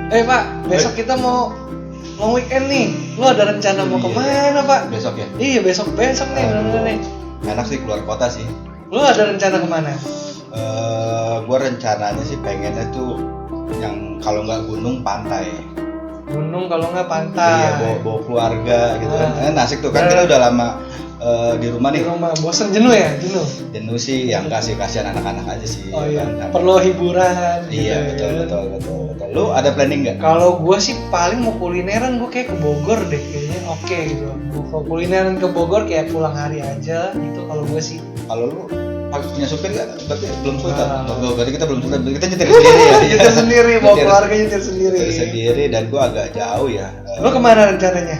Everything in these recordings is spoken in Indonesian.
Pak, besok kita mau weekend nih. Lu ada rencana mau kemana, Pak? Besok ya? Iya, besok nih bener-bener nih. Enak sih keluar kota sih. Lu ada rencana kemana? Gue rencananya sih pengennya tuh yang kalau nggak gunung pantai. Gunung kalau nggak pantai. Iya, bawa keluarga gitu kan. Asik tuh kan kita udah lama di rumah nih. Di rumah bosen, jenuh ya? Jenuh sih, ya enggak sih, kasihan anak-anak aja sih. Oh iya, kan. perlu hiburan. Iya, gitu, betul. Lu ada planning nggak? Kalau gue sih paling mau kulineran, gue kayak ke Bogor deh kayaknya. Oke gitu. Kalau kulineran ke Bogor kayak pulang hari aja gitu kalau gue sih. Kalau lu punya supir nggak? Berarti belum sultan. Berarti kita belum sultan. Kita nyetir sendiri ya. Nyetir sendiri, bawa keluarga nyetir sendiri. Nyetir sendiri, dan gua agak jauh ya. Lu kemana rencananya?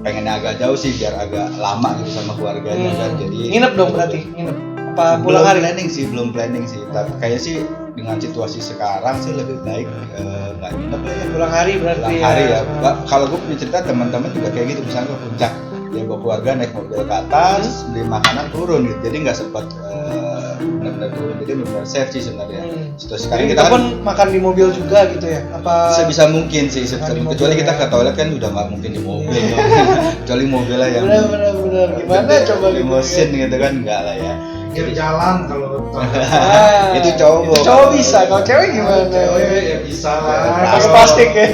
Pengennya agak jauh sih biar agak lama gitu sama keluarganya kan. Jadi nginep dong berarti. Nginep. Apa pulang hari? Belum planning sih. Tapi kayaknya sih dengan situasi sekarang sih lebih baik nggak nginep lah ya. Pulang hari berarti. Pulang hari ya. Kalau gua punya cerita teman-teman juga kayak gitu, misalnya ke puncak. Dia bawa keluarga naik mobil ke atas, beli makanan turun gitu. Jadi nggak sempat benar-benar turun. Jadi benar-benar safe sih sebenarnya. Situasi sekarang kita pun makan di mobil juga gitu ya? Apa? Sebisa mungkin sih, kecuali kita ke toilet kan udah nggak mungkin di mobil. Kecuali mobilnya yang benar. Gimana coba limousine gitu kan, enggak lah ya. Jadi jalan kalau itu cowok. Itu cowok bisa, kalau cewek gimana? Cewek ya bisa lah. Pakai plastik ya.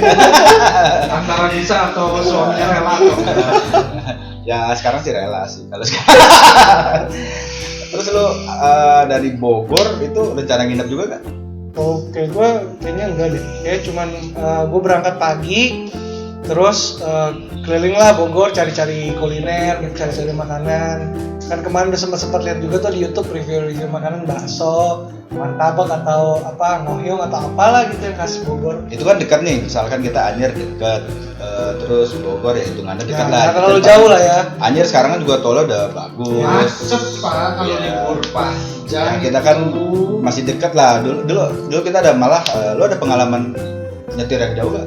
Antara bisa atau suaminya rela atau Ya sekarang sih rela sih kalau sekarang. Terus lu dari Bogor itu rencana nginep juga gak? Oke, gue kayaknya enggak deh. Kayak cuman gue berangkat pagi, terus keliling lah Bogor, cari-cari kuliner, gitu, cari-cari makanan. Kan kemarin udah sempat lihat juga tuh di YouTube review makanan bakso, martabak atau apa ngohyong atau apalah gitu yang khas Bogor. Itu kan dekat nih, misalkan kita Anyer dekat, terus Bogor ya hitungannya dekat lah. Nggak terlalu jauh lah ya. Anyer sekarang kan juga tolnya udah bagus. macet Pak kalau libur panjang. Ya, kita kan masih dekat lah. Dulu kita ada malah, lu ada pengalaman nyetir yang jauh gak?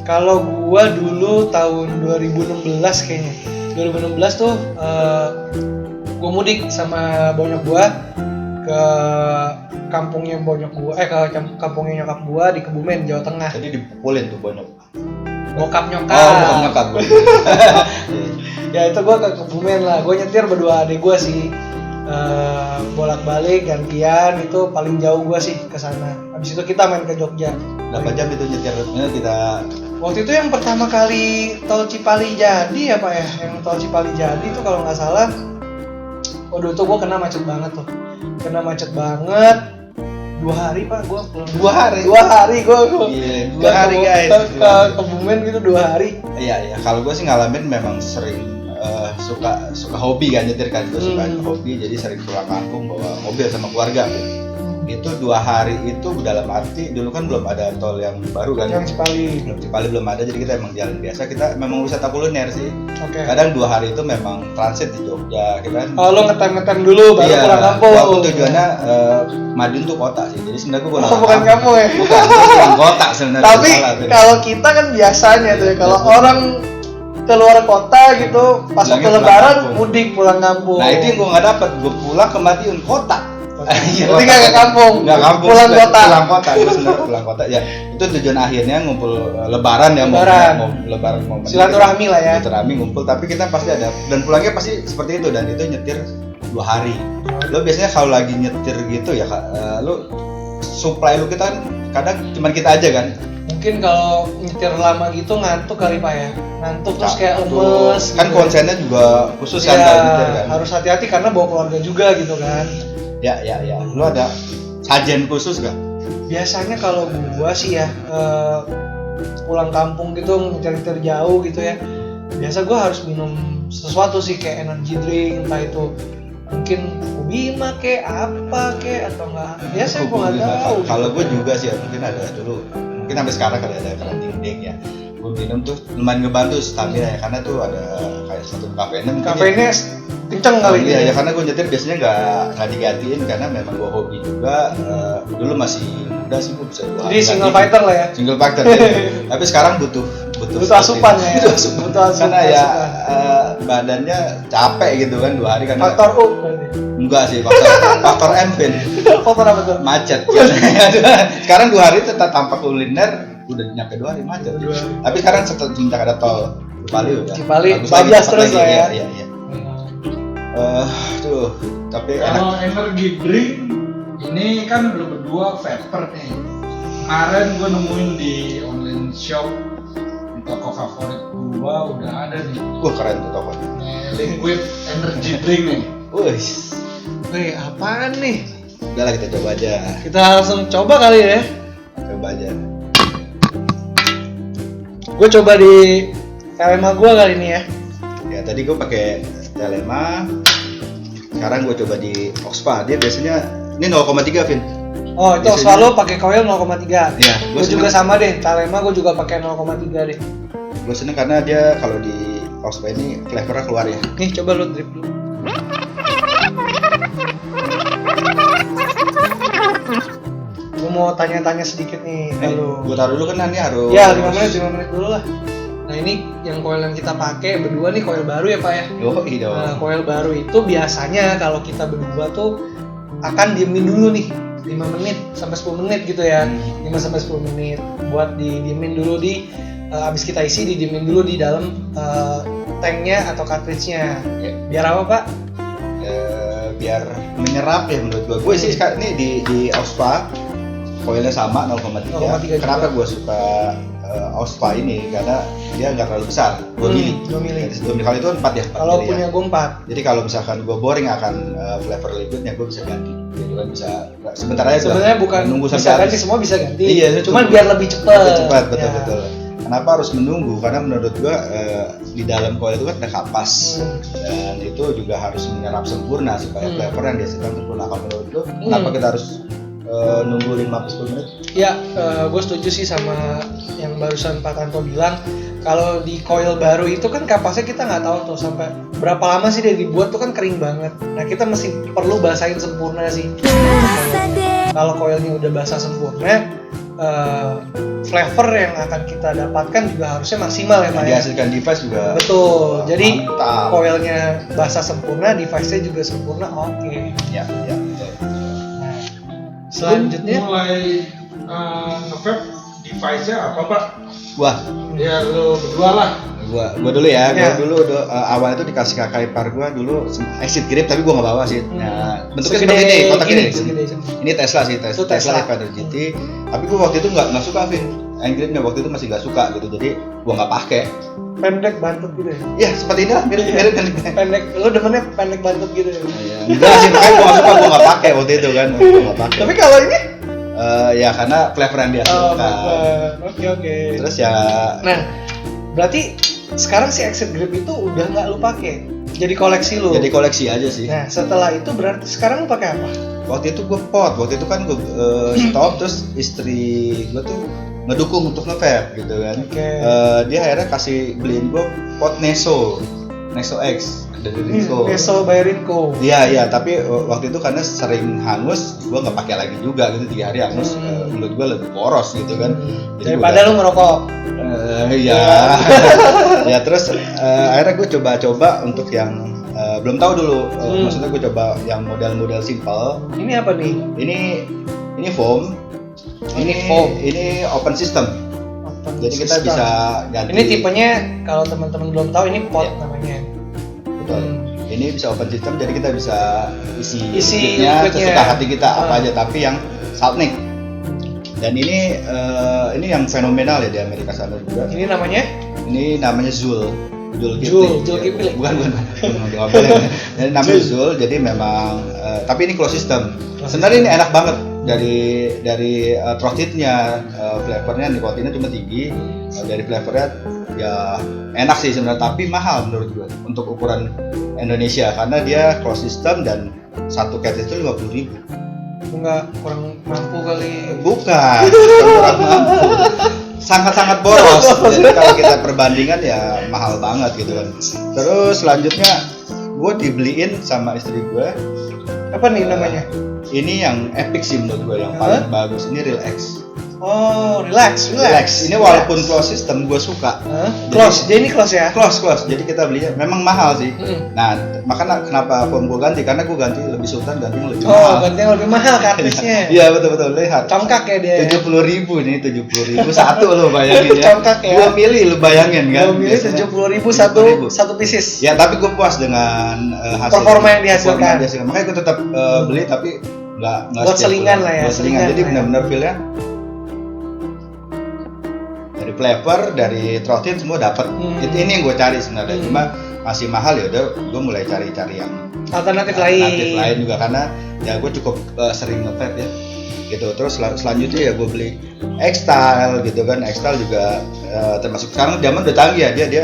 Kalau gua dulu tahun 2016 kayaknya. 2016 tuh gua mudik sama bonyok gua ke kampungnya bonyok gua, ke kampungnya nyokap gua di Kebumen, Jawa Tengah. Jadi dipukulin tuh bonyok. Bokap nyokap. Oh, bukan nyokap. Ya itu gua ke Kebumen lah. Gua nyetir berdua adik gua sih. Bolak-balik gantian, itu paling jauh gua sih ke sana. Habis itu kita main ke Jogja. Berapa jam itu nyetirnya kita? Waktu itu yang pertama kali tol Cipali jadi ya Pak ya, yang tol Cipali jadi itu kalau nggak salah, waduh itu gue kena macet banget tuh, 2 hari Pak, gue pulang 2 hari gue Iya, 2 hari guys ke Kebumen gitu 2 hari. Iya, kalau gue sih ngalamin memang sering suka hobi kan, nyetir kan, gue suka hobi, jadi sering pulang kampung bawa mobil sama keluarga. Itu 2 hari itu dalam arti dulu kan belum ada tol yang baru kan, yang Cipali belum ada, jadi kita emang jalan biasa, kita memang wisata kuliner sih. Okay. Kadang 2 hari itu memang transit di Jogja, kita kan. Lo ngetem dulu baru pulang kampung. Walaupun tujuannya Madiun tuh kota sih, jadi sebenarnya gue bukan kampung ya. Bukan kota sebenarnya. Tapi kalau kita kan biasanya tuh ya, kalau orang keluar kota gitu pas waktu lebaran mudik pulang kampung. Nah itu yang gue nggak dapet, gue pulang ke Madiun kota. Berarti nggak ke kampung. Pulang kota. Gue sebenarnya pulang kota ya. Itu tujuan akhirnya ngumpul lebaran ya, mau lebaran mau silaturahmi lah ya. Silaturahmi ngumpul, tapi kita pasti ada, dan pulangnya pasti seperti itu, dan itu nyetir 2 hari. Lo biasanya kalau lagi nyetir gitu ya, lo supply lo kita kan kadang cuma kita aja kan. Mungkin kalau nyetir lama gitu ngantuk kali Pak ya, ngantuk terus kayak lemes kan gitu. Konsennya juga khusus kan kalau nyetir kan, harus hati-hati karena bawa keluarga juga gitu kan. Ya lu ada sajian khusus gak? Biasanya kalau gua sih ya pulang kampung gitu nyetir jauh gitu ya, biasa gua harus minum sesuatu sih, kayak energy drink, entah itu mungkin Bima kayak apa kayak atau enggak, biasa gua nggak tahu. Kalau gua juga sih ya, mungkin ada dulu, mungkin sampai sekarang kalau ada keran dinding ya, gue minum tuh lumayan ngebantu stamina ya, karena tuh ada kayak satu kafeinnya kenceng kali ya. Ya karena gue nyetir biasanya nggak digantiin, karena memang gue hobi juga. Dulu masih muda sih gue bisa. Jadi single fighter lah ya. Single fighter ya. Tapi sekarang butuh asupan ya. Butuh asupan. Karena ya badannya capek gitu kan 2 hari kan. Faktor U. Enggak sih, faktor M Vin. Faktor apa tuh? Macet. Sekarang 2 hari tetap tanpa kuliner udah nyampe 2 hari macet. 2 hari. Tapi sekarang semenjak ada tol Cipali udah Cipali, bagus bablas lagi, cepat terus lagi. lah ya. Iya. Tuh, tapi Kalau enak. energy drink ini kan lu berdua vapor nih. Kemarin gue nemuin di online shop di toko favorit gua udah ada nih. Keren tuh tokonya. Liquid energy drink nih. Wih, Wih, apaan nih? udah lah kita coba aja. Kita langsung coba kali ya. Coba aja. Gue coba di Telema gue kali ini ya. Ya tadi gue pakai Telema. Sekarang gue coba di Oxpa. Dia biasanya ini 0,3 Vin. Oh, itu Biasanya- selalu pakai coil 0,3. Iya, Gue juga sama deh. Telema gue juga pakai 0,3 deh. Gue seneng karena dia kalau di Oxpa ini flavornya keluar ya. Nih, coba lu drip dulu. Gue mau tanya-tanya sedikit nih ke lu. Gue taruh dulu kan ini harus. Ya, 5 menit dulu lah. Nah, ini yang coil yang kita pakai berdua nih coil baru ya, Pak ya. Yoi dong. Nah, coil baru itu biasanya kalau kita berdua tuh akan diemin dulu nih 5 menit sampai 10 menit gitu ya. 5 sampai 10 menit buat didiemin dulu di abis kita isi didiemin dulu di dalam tanknya atau cartridge-nya. Ya. Biar apa, Pak? Biar menyerap ya menurut gue. Gue sih sekarang ini di Oxpa coilnya sama 0,3. 0,3 Kenapa juga. gue suka Oxpa ini? Karena dia nggak terlalu besar, 2 mili. 2 mili. Jadi 2 mili kali itu 4 ya. 4 Kalau mili punya ya. gue 4. Jadi kalau misalkan gue boring akan flavor liquidnya, gue bisa ganti. Gitu kan bisa sebentar aja. Sebenarnya bukan nunggu bisa sampai ganti habis. semua bisa ganti. Iya, itu Cuman tunggu. biar lebih cepat. Lebih cepat, betul Ya. betul. Kenapa harus menunggu? Karena menurut gua di dalam coil itu kan ada kapas dan itu juga harus menyerap sempurna supaya flavor yang dihasilkan sempurna. Kalau menurut lu, kenapa kita harus nunggu 5-10 menit? Ya, gue setuju sih sama yang barusan Pak Tanto bilang. Kalau di coil baru itu kan kapasnya kita nggak tahu tuh sampai berapa lama sih dia dibuat tuh kan kering banget. Nah kita masih perlu basahin sempurna sih. Kalau coilnya udah basah sempurna, flavor yang akan kita dapatkan juga harusnya maksimal ya Yang Pak ya. dihasilkan device juga Betul. Jadi mantap. coilnya basah sempurna, device-nya juga sempurna. Oke. Ya, betul. Nah, selanjutnya, mulai nge-vape device-nya apa Pak? Wah, Ya lu berdua lah. gua dulu ya. Ya. Gua dulu awalnya itu dikasih kakak ipar gua dulu exit grip tapi gua nggak bawa sih. Nah, bentuknya Segede seperti ini, kotak ini. segede. Ini Tesla sih, Itu Tesla Tesla. Evader GT. Tapi gua waktu itu nggak suka Vin. Enggripnya waktu itu masih nggak suka gitu, jadi gua nggak pakai. Pendek bantut gitu ya. Ya seperti inilah mirip Pendek, lu demennya pendek bantut gitu ya. Enggak sih, makanya gua nggak suka, gua nggak pakai waktu itu kan. Gua nggak pakai. Tapi kalau ini Ya karena flavor yang dia oh, suka. oke. Terus ya Nah, berarti sekarang si exit grip itu udah nggak lu pakai. Jadi koleksi lu. jadi koleksi aja sih. Nah, setelah itu berarti sekarang lu pakai apa? Waktu itu gue pot, waktu itu kan gue stop, terus istri gue tuh ngedukung untuk nge-vape gitu kan. Oke. Dia akhirnya kasih beliin gue pot Neso X dari Rinko. Neso by Rinko. Iya, tapi waktu itu karena sering hangus, gue nggak pakai lagi juga gitu, 3 hari hangus. Menurut gue lebih boros gitu kan. Jadi Daripada lu ngerokok. Iya. Ya terus akhirnya gue coba-coba untuk yang belum tahu dulu. Maksudnya gue coba yang model-model simple. Ini apa nih? Ini foam. Ini foam. Ini open system. Open Jadi kita system. bisa ganti. Ini tipenya kalau teman-teman belum tahu ini pot Iya. namanya. Betul. Ini bisa open system, jadi kita bisa isi liquidnya. sesuka hati kita apa Ah. aja, tapi yang Saltnik. Dan ini yang fenomenal ya di Amerika sana juga. Ini namanya Ini namanya Zul. Zul Ya, Kipling. bukan ngobrolin. Jadi namanya Zul, jadi memang tapi ini closed system. Sebenarnya ini enak banget dari throat-nya, flavornya nikotinnya cuma tinggi, dari flavornya ya enak sih sebenarnya, tapi mahal menurut gue untuk ukuran Indonesia karena dia closed system dan satu cartridge itu 50.000. Enggak kurang mampu kali. Bukan kurang mampu, sangat-sangat boros. Jadi kalau kita perbandingan ya mahal banget gitu kan. Terus selanjutnya gue dibeliin sama istri gue. Apa nih namanya? Ini yang epic sih menurut gue, yang paling bagus. Ini Real X. Oh, relax. Ini walaupun close system gue suka. Close, jadi ini close ya? Close. Jadi kita belinya memang mahal sih. Nah, makanya kenapa phone gue ganti? Karena gue ganti lebih sultan, ganti yang lebih mahal. Oh, ganti yang lebih mahal kartisnya. Iya betul. Lihat. Congkak ya dia. 70.000 nih, 70.000 satu lo bayangin ya. Congkak ya. Gua milih lo bayangin kan. Gua milih 70.000 satu pieces. Ya tapi gue puas dengan hasil Performa yang dihasilkan. Makanya gue tetap beli tapi nggak buat selingan lah ya. Buat selingan. Jadi benar-benar feel-nya dari flavor, dari throatin semua dapat. Ini yang gue cari sebenarnya. Cuma masih mahal ya udah gue mulai cari yang alternatif lain juga karena ya gue cukup sering nge-vape ya gitu. Terus selanjutnya ya gue beli X-Style gitu kan. X-Style juga termasuk sekarang zaman udah canggih ya, dia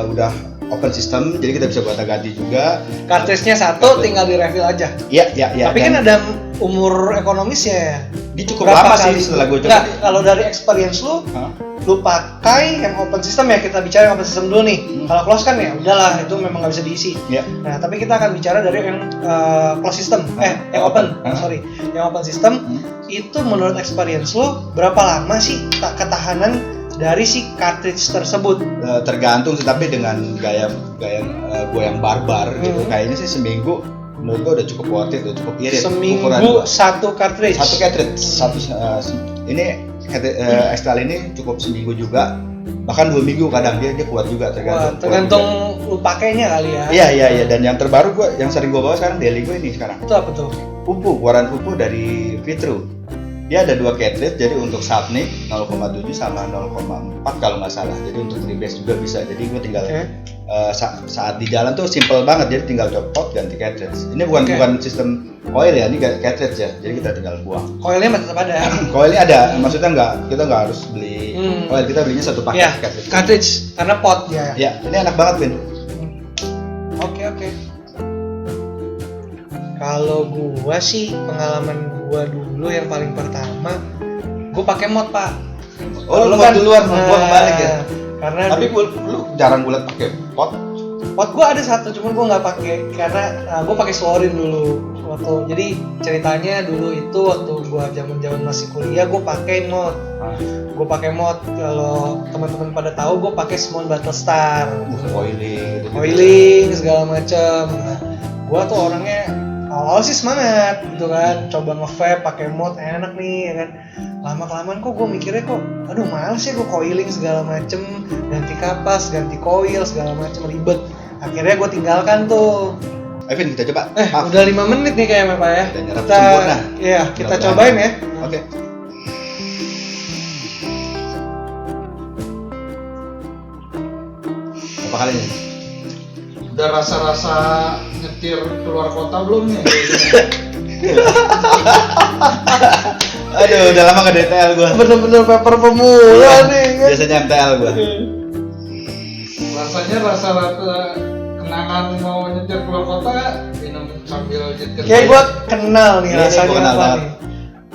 udah open system, jadi kita bisa gonta-ganti juga. Cartridge-nya satu, tinggal di refill aja. Iya. Tapi kan ada umur ekonomisnya ya. Dia cukup lama sih setelah gue coba. Nggak, kalau dari experience lu pakai yang open system ya, kita bicara yang open system dulu nih. Kalau close kan ya udahlah, itu memang nggak bisa diisi. Iya. Nah, tapi kita akan bicara dari yang close system, yang open, yang open system. Itu menurut experience lu berapa lama sih ketahanan dari si cartridge tersebut? Tergantung sih, tapi dengan gaya gue yang barbar gitu, kayaknya sih seminggu menurut gue udah cukup worth it, udah cukup irit. Seminggu satu cartridge. Ini X-Style ini cukup seminggu juga, bahkan 2 minggu kadang dia kuat juga, tergantung lu pakainya kali ya. Iya. Dan yang terbaru yang sering gue bawa sekarang daily gue ini sekarang. Itu apa tuh? Keluaran Pupu dari Vitru. Dia ada 2 cartridge, jadi untuk Sapnik 0,7 sama 0,4 kalau nggak salah. Jadi untuk freebase juga bisa. Jadi gue tinggal saat di jalan tuh simple banget. Jadi tinggal copot ganti cartridge. Ini bukan sistem coil ya, ini cartridge ya. Jadi kita tinggal buang. Coilnya tetap ada. Coilnya ada, maksudnya kita nggak harus beli coil. Kita belinya satu paket ya, cartridge karena pot ya. Ya, ini enak banget Vin. Oke. Kalau gua sih pengalaman gua dulu yang paling pertama, gua pakai mod Pak. Oh lu kan duluan, gua kebalik ya. Karena tapi lu jarang bulat pakai pot. Pot gua ada satu, cuman gua nggak pakai karena gua pakai Slorin dulu waktu. Jadi ceritanya dulu itu waktu gua zaman masih kuliah, gua pakai mod. Gua pakai mod, kalau teman-teman pada tahu gua pakai Small Battlestar. Oiling segala macam. Nah, gua tuh orangnya awal sih semangat gitu kan, coba nge-vape pakai mod enak nih ya kan. Lama-kelamaan kok gue mikirnya aduh males ya gue coiling segala macem, ganti kapas, ganti coil segala macem, ribet. Akhirnya gue tinggalkan tuh. Evin kita coba. Udah 5 menit nih kayaknya Pak ya. Kita cobain ya. Oke. Apa kali ini? Udah rasa-rasa nyetir keluar kota belum nih? Aduh, udah lama gak DTL gue. Bener-bener paper pemula nih kan? Biasanya MTL gue. Rasanya rasa-rasa kenangan mau nyetir keluar kota, minum sambil nyetir. Kayak gue kenal nih rasanya apa nih.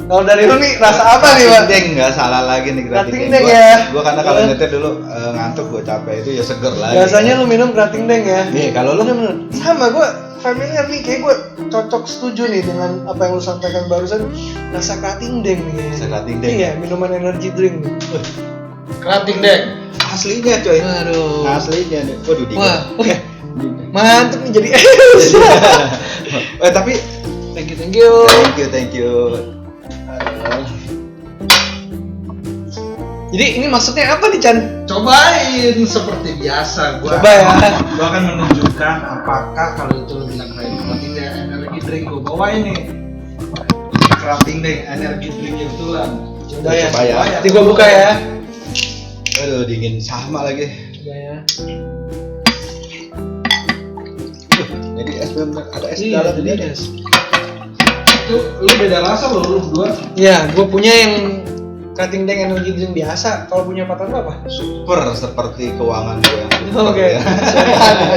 Kalau dari lu nih rasa apa nih Pak? Deng, nggak salah lagi nih Grating Deng ya. Gua karena kalau nyetir dulu ngantuk, gua capek itu ya seger lagi. Biasanya lu minum Grating Deng ya? Iya, kalau lu bener. Sama gua familiar nih, kayak gua cocok setuju nih dengan apa yang lu sampaikan barusan. Rasa Grating Deng nih. Rasa Grating Deng. Iya, minuman energy drink nih. Grating Deng. Aslinya coy. Aduh. Aslinya nih. Waduh dingin. Wah, oke. Mantep nih jadi. Tapi thank you. Thank you. Jadi ini maksudnya apa nih Chan? Cobain seperti biasa gua. Coba ya. Gua akan menunjukkan apakah kalau itu lu bilang Grating Deng energi drink gua bawain nih. Grating Deng energi drink kebetulan. Coba ya. Nanti gua buka ya. Aduh dingin sama lagi. Coba ya. Jadi es bener ada es dalam ini ada. Itu lu beda rasa lu berdua. Iya, gua punya yang Grating Deng energi drink biasa. Kalau punya Patan lu apa? Super seperti keuangan gue yang super. Oke. Ya.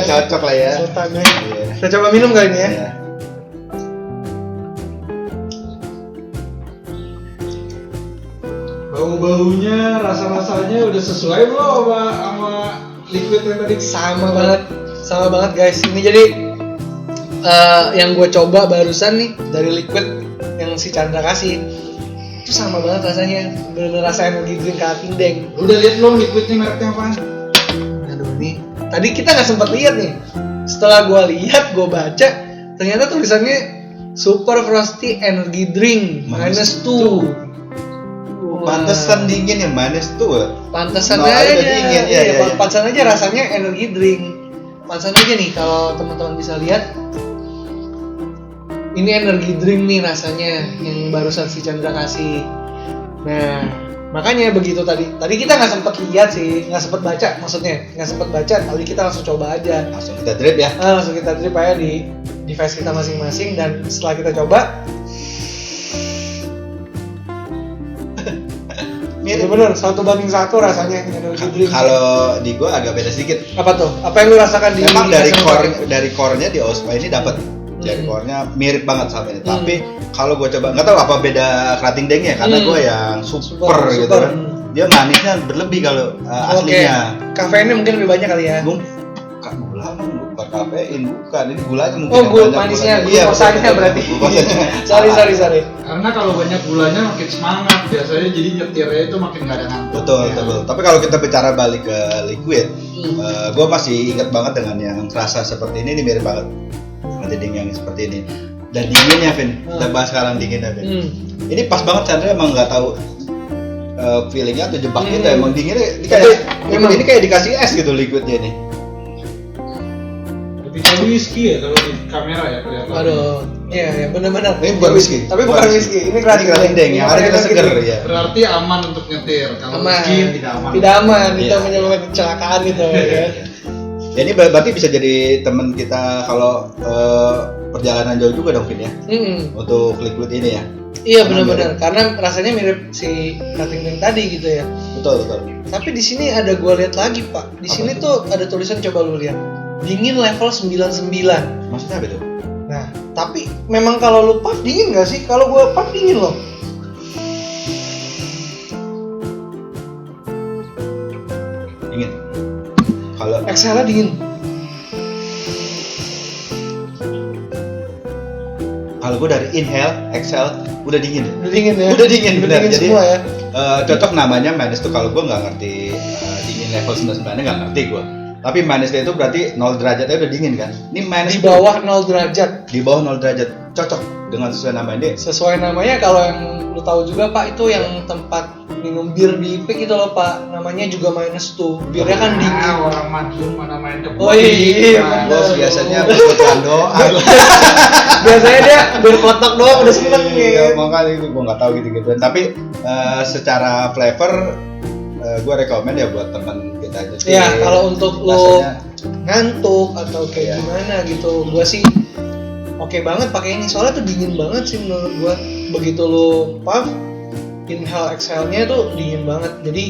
Cocok lah ya. Sultan ya. Iya. Kita coba minum kali ini ya. Iya. Bau-baunya, rasa-rasanya udah sesuai belum sama liquid yang tadi? Sama banget guys. Ini jadi yang gue coba barusan nih dari liquid yang si Chandra kasih. itu sama banget rasanya, bener rasa energi drink Cutting Deng. Lu udah lihat belum liquidnya mereknya apaan? Aduh nih, tadi kita nggak sempat lihat nih. Setelah gue lihat, gue baca, ternyata tulisannya Super Frosty Energy Drink -2. Pantesan dingin ya, minus tuh. Pantesan Nah, aja, udah dingin, iya. pantesan aja rasanya energy drink. Pantesan aja nih kalau teman-teman bisa lihat, ini energy drink nih rasanya yang barusan si Chandra kasih. Nah, makanya begitu tadi kita nggak sempet lihat sih, nggak sempet baca, maksudnya nggak sempet baca. Tadi kita langsung coba aja. Langsung kita drip ya. Langsung kita drip aja di device kita masing-masing, dan setelah kita coba, bener-bener 1:1 rasanya energy drink. Kalau di gua agak beda sedikit. Apa tuh? Apa yang lu rasakan di? Memang dari core-nya di Ospa ini dapat. Dari core-nya mirip banget sama ini. Tapi kalau gua coba, nggak tahu apa beda Cutting Deng-nya, karena gua yang super gitu kan. Dia manisnya berlebih kalau aslinya. Kafeinnya mungkin lebih banyak kali ya. Bukan gula, bukan kafein, bukan. Ini gulanya mungkin. Oh, yang gula banyak manisnya, gulanya. Iya, glukosanya berarti. Glukosanya. Sorry. Karena kalau banyak gulanya makin semangat biasanya, jadi nyetirnya itu makin nggak ada ngantuk. Betul. Tapi kalau kita bicara balik ke liquid, gue masih ingat banget dengan yang rasa seperti ini mirip banget sama dinding yang seperti ini. Dan dinginnya, Vin. Kita bahas sekarang dinginnya, Vin. Ini pas banget, Chandra emang nggak tahu feelingnya atau jebak kita. Emang dinginnya, ini kayak dikasih es gitu liquidnya ini. Lebih kayak whisky ya kalau di kamera ya kelihatan. Aduh, iya benar-benar. Ini bukan whisky. Tapi bukan whisky. Ini Cutting Deng yang ada kita seger ya. Berarti aman untuk nyetir. Kalau Aman. whisky tidak aman. Tidak aman, Iya. itu menyebabkan kecelakaan gitu ya. Ini berarti bisa jadi teman kita kalau perjalanan jauh juga dong, Vin ya. Untuk liquid ini ya. Iya benar-benar, karena rasanya mirip si Cutting Deng tadi gitu ya. Betul. Tapi di sini ada gua lihat lagi, Pak. Di sini tuh ada tulisan, coba lu lihat. Dingin level 99. Maksudnya apa itu? Nah, tapi memang kalau lu puff dingin nggak sih? Kalau gua puff dingin loh. Dingin. Kalau Exhale dingin. Kalau gue dari inhale, exhale, udah dingin. Udah dingin ya? Udah dingin, benar. Dingin Jadi semua ya? cocok namanya minus tuh. Kalau gue nggak ngerti dingin level 99-nya nggak ngerti gue. Tapi minusnya itu berarti 0 derajatnya udah dingin kan? Ini minus Di bawah 0 derajat. Di bawah 0 derajat. Cocok dengan sesuai nama ini. Sesuai namanya, kalau yang lu tahu juga, Pak, itu yang tempat minum bir di IPIK itu loh, Pak. Namanya juga -2. Birnya kan dingin. Orang Madiun mana main ke Oh iya, Gue biasanya berbuat doa. Biasanya dia bir kotak doang udah seneng Iya, gitu. makanya gue nggak tahu gitu-gituan. Tapi secara flavor, gue rekomen ya buat teman kita aja. Ya, kalau untuk lo Rasanya, ngantuk atau kayak Iya. gimana gitu, gua sih oke banget pakai ini. Soalnya tuh dingin banget sih menurut gua. Begitu lo puff, inhale exhale-nya tuh dingin banget. Jadi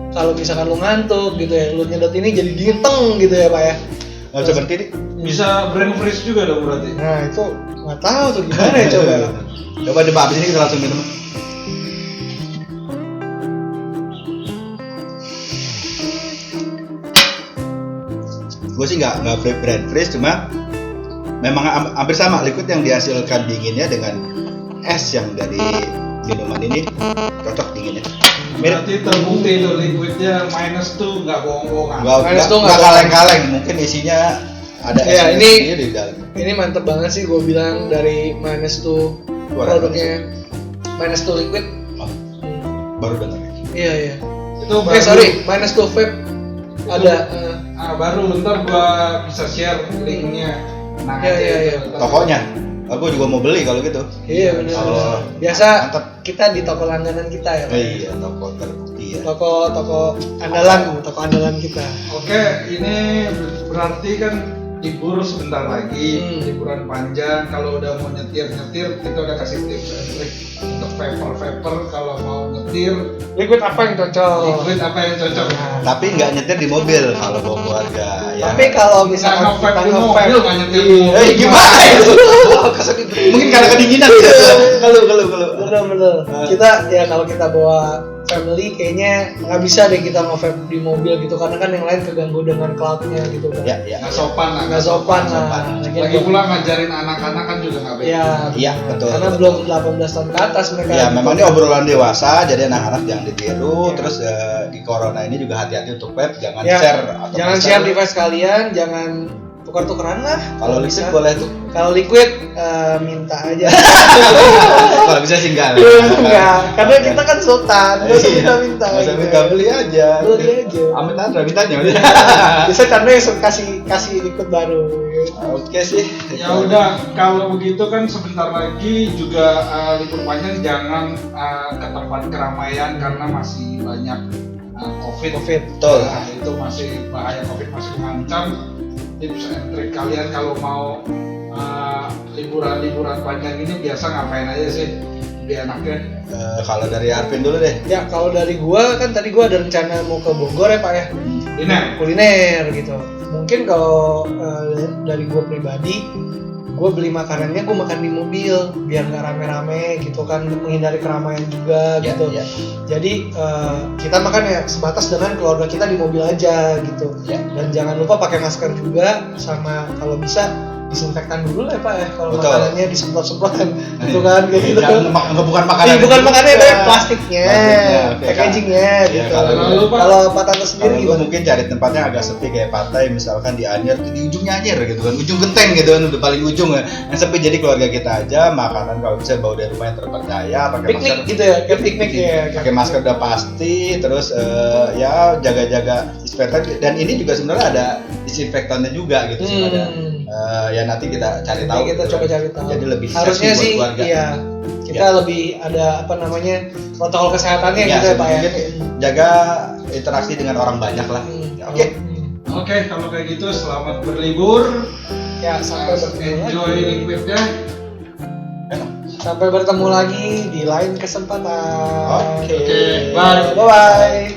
kalau misalkan lo ngantuk gitu ya, lo nyedot ini jadi dingin teng gitu ya, Pak ya. nggak bisa berdiri. Bisa brain freeze juga dong berarti. Nah, itu nggak tahu tuh gimana ya coba. Coba deh, abis ini kita langsung minum. Gue sih nggak brand freeze, cuma memang hampir sama liquid yang dihasilkan dinginnya dengan es yang dari minuman ini cocok dinginnya. Berarti terbukti itu liquidnya minus tuh nggak bohong-bohongan. Minus tuh Nggak nggak kaleng-kaleng, mungkin isinya ada Ya, es ini- di dalam. Ini mantep banget sih, gue bilang dari -2 Suara produknya. -2 liquid. Oh, baru dengar. Iya. Itu Sorry, -2 vape. Ada. Baru ntar gua bisa share linknya. Nah, Iya. Tokonya, aku juga mau beli kalau gitu. Iya benar. Oh, Biasa mantap. kita di toko langganan kita ya. Pak. Iya, toko terbukti ya. Toko andalan kita. Oke, ini berarti kan libur sebentar lagi, liburan panjang. Kalau udah mau nyetir, kita udah kasih tips and trik untuk vapor kalau mau nyetir. Liquid apa yang cocok? Liquid apa yang cocok? Tapi nggak nyetir di mobil kalau bawa keluarga ya. Tapi kalau Misalnya misalkan nge-vape kita di nge-vape, mobil nggak nyetir di iya. mobil. gimana itu? Mungkin karena kedinginan gitu. Kalau. Bener. Kita ya kalau kita bawa family kayaknya nggak bisa deh kita nge-vape di mobil gitu karena kan yang lain keganggu dengan cloudnya gitu kan. Ya. Nggak sopan lah. Nggak sopan lah. Lagi pula ngajarin anak-anak kan juga nggak baik. Ya, Iya, betul. karena betul. belum 18 tahun ke atas mereka. Ya, gitu. memang ini obrolan dewasa, jadi anak-anak jangan ditiru. Ya. Terus di corona ini juga hati-hati untuk vape, jangan Ya, share atau jangan share. share device kalian, jangan tukar-tukaran lah. Kalau bisa. liquid boleh tuh. Kalau liquid minta aja. Kalau bisa sih enggak. Enggak, karena kita kan sultan, nggak usah minta-minta. Nggak usah gitu. minta, beli aja. Beli aja. Amit Andra mintanya. Bisa karena kasih liquid baru. Oke sih. Ya udah, kalau begitu kan sebentar lagi juga libur panjang jangan ke tempat keramaian karena masih banyak COVID. Betul. Nah, itu masih bahaya, COVID masih mengancam. Tips and trik kalian kalau mau liburan panjang ini biasa ngapain aja sih? Lebih enaknya. Kalau dari Arvin dulu deh. Ya kalau dari gua kan tadi gua ada rencana mau ke Bogor ya Pak ya. Kuliner gitu. Mungkin kalau dari gua pribadi, gua beli makanannya gua makan di mobil biar nggak rame-rame gitu kan, menghindari keramaian juga Ya, gitu. ya. Jadi kita makan ya sebatas dengan keluarga kita di mobil aja gitu. Ya. Dan jangan lupa pakai masker juga, sama kalau bisa disinfektan dulu lah Pak ya, kalau Betul. makanannya disemprot-semprotan gitu kan kayak gitu. Bukan makanan. Iya, bukan makannya tapi plastiknya, Plastiknya, oke, packagingnya kan. gitu. Iya, kalau lu, Pak? Kalau Pak Tante sendiri Kalau gue gimana? mungkin cari tempatnya agak sepi kayak pantai, misalkan di Anyer tuh di ujungnya Anyer gitu kan, ujung genteng gitu kan, udah paling ujung ya. Yang sepi jadi keluarga kita aja, makanan kalau bisa bawa dari rumah yang terpercaya, pakai Piknik masker. gitu ya, kayak piknik ya. Pakai masker udah pasti, terus ya jaga-jaga disinfektan, dan ini juga sebenarnya ada disinfektannya juga gitu sebenarnya. Ya nanti kita cari tahu. Kita gitu coba kan. cari tahu. Jadi lebih harusnya safety buat sih keluarga. iya. Kita lebih ada apa namanya protokol kesehatannya Ya, gitu ya Pak ya. mungkin jaga interaksi dengan orang banyak lah. Ya, Oke. Oke, kalau kayak gitu selamat berlibur. Ya sampai bertemu Enjoy lagi. liquidnya. Sampai bertemu lagi di lain kesempatan. Oke. Oke, bye. Bye bye.